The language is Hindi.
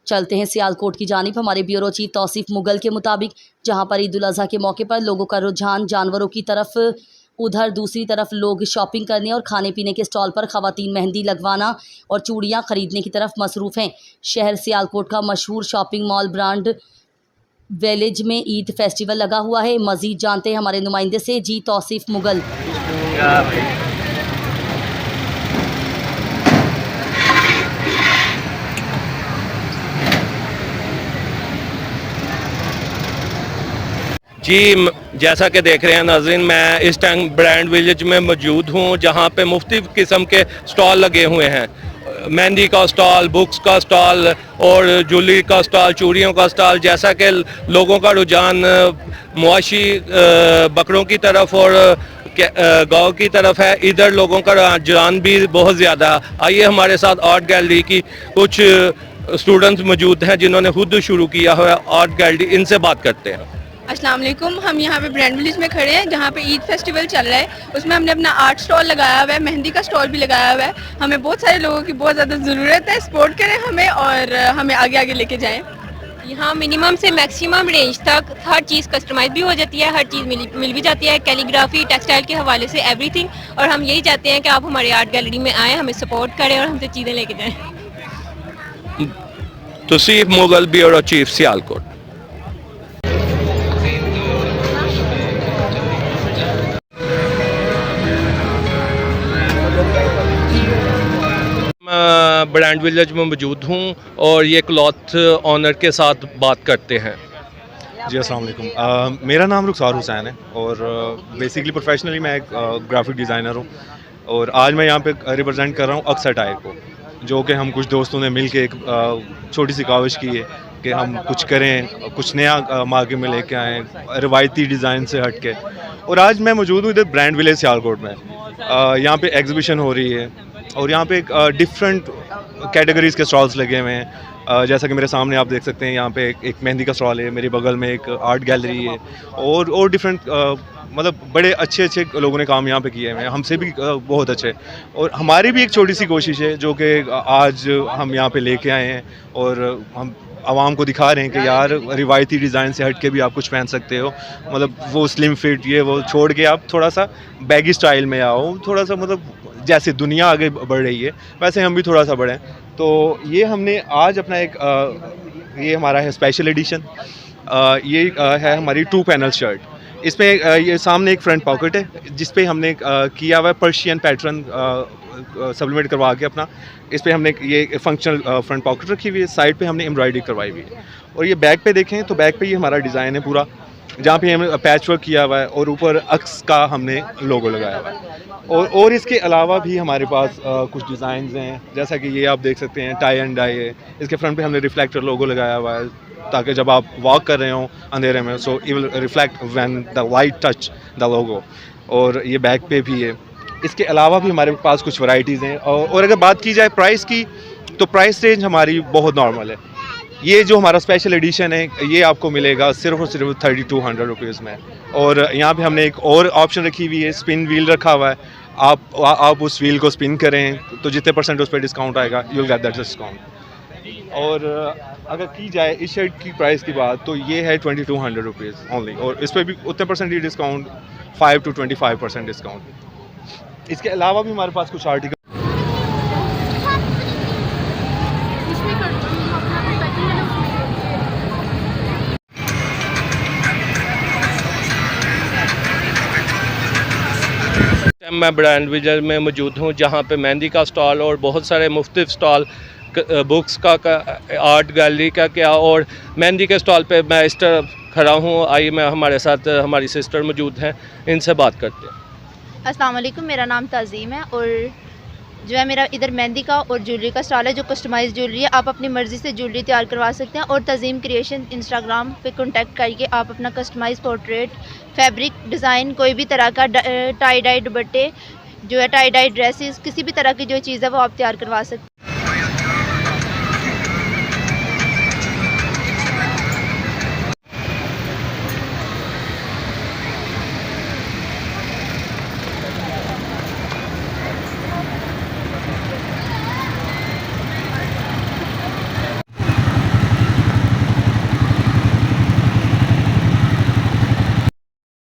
चलते हैं सियालकोट की जानिब। हमारे ब्यूरो चीफ तौसीफ मुगल के मुताबिक जहां पर ईद उल अज़हा के मौके पर लोगों का रुझान जानवरों की तरफ, उधर दूसरी तरफ लोग शॉपिंग करने और खाने पीने के स्टॉल पर ख़वातीन मेहंदी लगवाना और चूड़ियां खरीदने की तरफ मसरूफ़ हैं। शहर सियालकोट का मशहूर शॉपिंग मॉल ब्रांड विलेज में ईद फेस्टिवल लगा हुआ है। मज़ीद जानते हैं हमारे नुमाइंदे से, जी तौसीफ मुगल। जी, जैसा कि देख रहे हैं नाज़रीन, मैं इस टाइम ब्रांड विलेज में मौजूद हूँ जहाँ पे मुख्तलिफ़ किस्म के स्टॉल लगे हुए हैं। मेहंदी का स्टॉल, बुक्स का स्टॉल और ज्वेलरी का स्टॉल, चूड़ियों का स्टॉल। जैसा कि लोगों का रुझान मुआशी बकरों की तरफ और गाँव की तरफ है, इधर लोगों का रुझान भी बहुत ज़्यादा। आइए हमारे साथ आर्ट गैलरी की कुछ स्टूडेंट्स मौजूद हैं जिन्होंने खुद शुरू किया हुआ है आर्ट गैलरी, इनसे बात करते हैं। अस्सलाम वालेकुम। हम यहाँ पे ब्रांड विलेज में खड़े हैं जहाँ पे ईद फेस्टिवल चल रहा है। उसमें हमने अपना आर्ट स्टॉल लगाया हुआ है, मेहंदी का स्टॉल भी लगाया हुआ है। हमें बहुत सारे लोगों की बहुत ज़्यादा ज़रूरत है, सपोर्ट करें हमें और हमें आगे आगे लेके जाएं। यहाँ मिनिमम से मैक्सिमम रेंज तक हर चीज़ कस्टमाइज भी हो जाती है, हर चीज़ मिल भी जाती है, कैलीग्राफी, टेक्सटाइल के हवाले से एवरीथिंग। और हम यही चाहते हैं कि आप हमारे आर्ट गैलरी में आएँ, हमें सपोर्ट करें और हमसे चीज़ें लेके जाएँ। Tauseef Mughal, bureau chief, Sialkot. Brand village में मौजूद हूँ और ये क्लॉथ ऑनर के साथ बात करते हैं। जी अस्सलाम वालेकुम। मेरा नाम रुखसार हुसैन है और बेसिकली प्रोफेशनली मैं एक ग्राफिक डिज़ाइनर हूँ और आज मैं यहाँ पे रिप्रेजेंट कर रहा हूँ अक्सर टायर को, जो कि हम कुछ दोस्तों ने मिल के एक छोटी सी काविश की है कि हम कुछ करें, कुछ नया मार्केट में लेके आएँ, रिवायती डिज़ाइन से हट के। और आज मैं मौजूद हूँ इधर ब्रांड विलेज सियालकोट में। यहाँ पे एग्जीबिशन हो रही है और यहाँ पे डिफरेंट कैटेगरीज़ के स्टॉल्स लगे हुए हैं। जैसा कि मेरे सामने आप देख सकते हैं, यहाँ पे एक मेहंदी का स्टॉल है, मेरे बगल में एक आर्ट गैलरी है और डिफरेंट मतलब बड़े अच्छे अच्छे लोगों ने काम यहाँ पे किए हुए हैं, हमसे भी बहुत अच्छे। और हमारी भी एक छोटी सी कोशिश है जो कि आज हम यहाँ पे लेके आए हैं और हम आवाम को दिखा रहे हैं कि यार रिवायती डिज़ाइन से हट के भी आप कुछ पहन सकते हो। मतलब वो स्लिम फिट ये वो छोड़ के आप थोड़ा सा बैगी स्टाइल में आओ, थोड़ा सा मतलब जैसे दुनिया आगे बढ़ रही है वैसे हम भी थोड़ा सा बढ़ें। तो ये हमने आज अपना एक ये हमारा है स्पेशल एडिशन। ये है हमारी 2 पैनल शर्ट। इसमें ये सामने एक फ्रंट पॉकेट है जिस पे हमने किया हुआ है पर्शियन पैटर्न सप्लीमेंट करवा के अपना। इस पे हमने ये फंक्शनल फ्रंट पॉकेट रखी हुई है, साइड पे हमने एम्ब्रॉयडरी करवाई हुई है। और ये बैक पे देखें तो बैक पे ये हमारा डिज़ाइन है पूरा, जहाँ पे हमने पैच वर्क किया हुआ है और ऊपर अक्स का हमने लोगो लगाया हुआ है। और इसके अलावा भी हमारे पास कुछ डिज़ाइंस हैं, जैसा कि ये आप देख सकते हैं टाई एंड डाई है। इसके फ्रंट पे हमने रिफ्लेक्टर लोगो लगाया हुआ है ताकि जब आप वॉक कर रहे हो अंधेरे में so it will reflect when the light touch the logo. और ये बैक पे भी है। इसके अलावा भी हमारे पास कुछ वैरायटीज़ हैं और अगर बात की जाए प्राइस की तो प्राइस रेंज हमारी बहुत नॉर्मल है। ये जो हमारा स्पेशल एडिशन है ये आपको मिलेगा सिर्फ और सिर्फ 3200 रुपीज़ में। और यहाँ पे हमने एक और ऑप्शन रखी हुई है, स्पिन व्हील रखा हुआ है। आप उस व्हील को स्पिन करें तो जितने % उस पर डिस्काउंट आएगा you will get that discount. और अगर की जाए इस शर्ट की प्राइस की बात तो ये है 2200 रुपीज़ ओनली और इस पर भी उतने % ही डिस्काउंट, 5 to 25% डिस्काउंट। इसके अलावा भी हमारे पास कुछ आर्टिकल मैं ब्रांड विलेज में मौजूद हूँ जहाँ पे मेहंदी का स्टॉल और बहुत सारे मुख्तलिफ स्टॉल, बुक्स का आर्ट गैलरी का क्या और मेहंदी के स्टॉल पे मैं इस तरफ खड़ा हूँ। आइए मैं हमारे साथ हमारी सिस्टर मौजूद हैं, इनसे बात करते हैं। अस्सलाम वालेकुम, मेरा नाम तज़ीम है और जो है मेरा इधर मेहंदी का और ज्वेलरी का स्टॉल है जो कस्टमाइज़ ज्वेलरी है। आप अपनी मर्ज़ी से ज्वेलरी तैयार करवा सकते हैं और तज़ीम क्रिएशन इंस्टाग्राम पे कांटेक्ट करके आप अपना कस्टमाइज़ पोर्ट्रेट, फैब्रिक डिज़ाइन, कोई भी तरह का टाई डाई दुपट्टे जो है, टाई डाई ड्रेसेस, किसी भी तरह की जो चीज़ है वो आप तैयार करवा सकते हैं।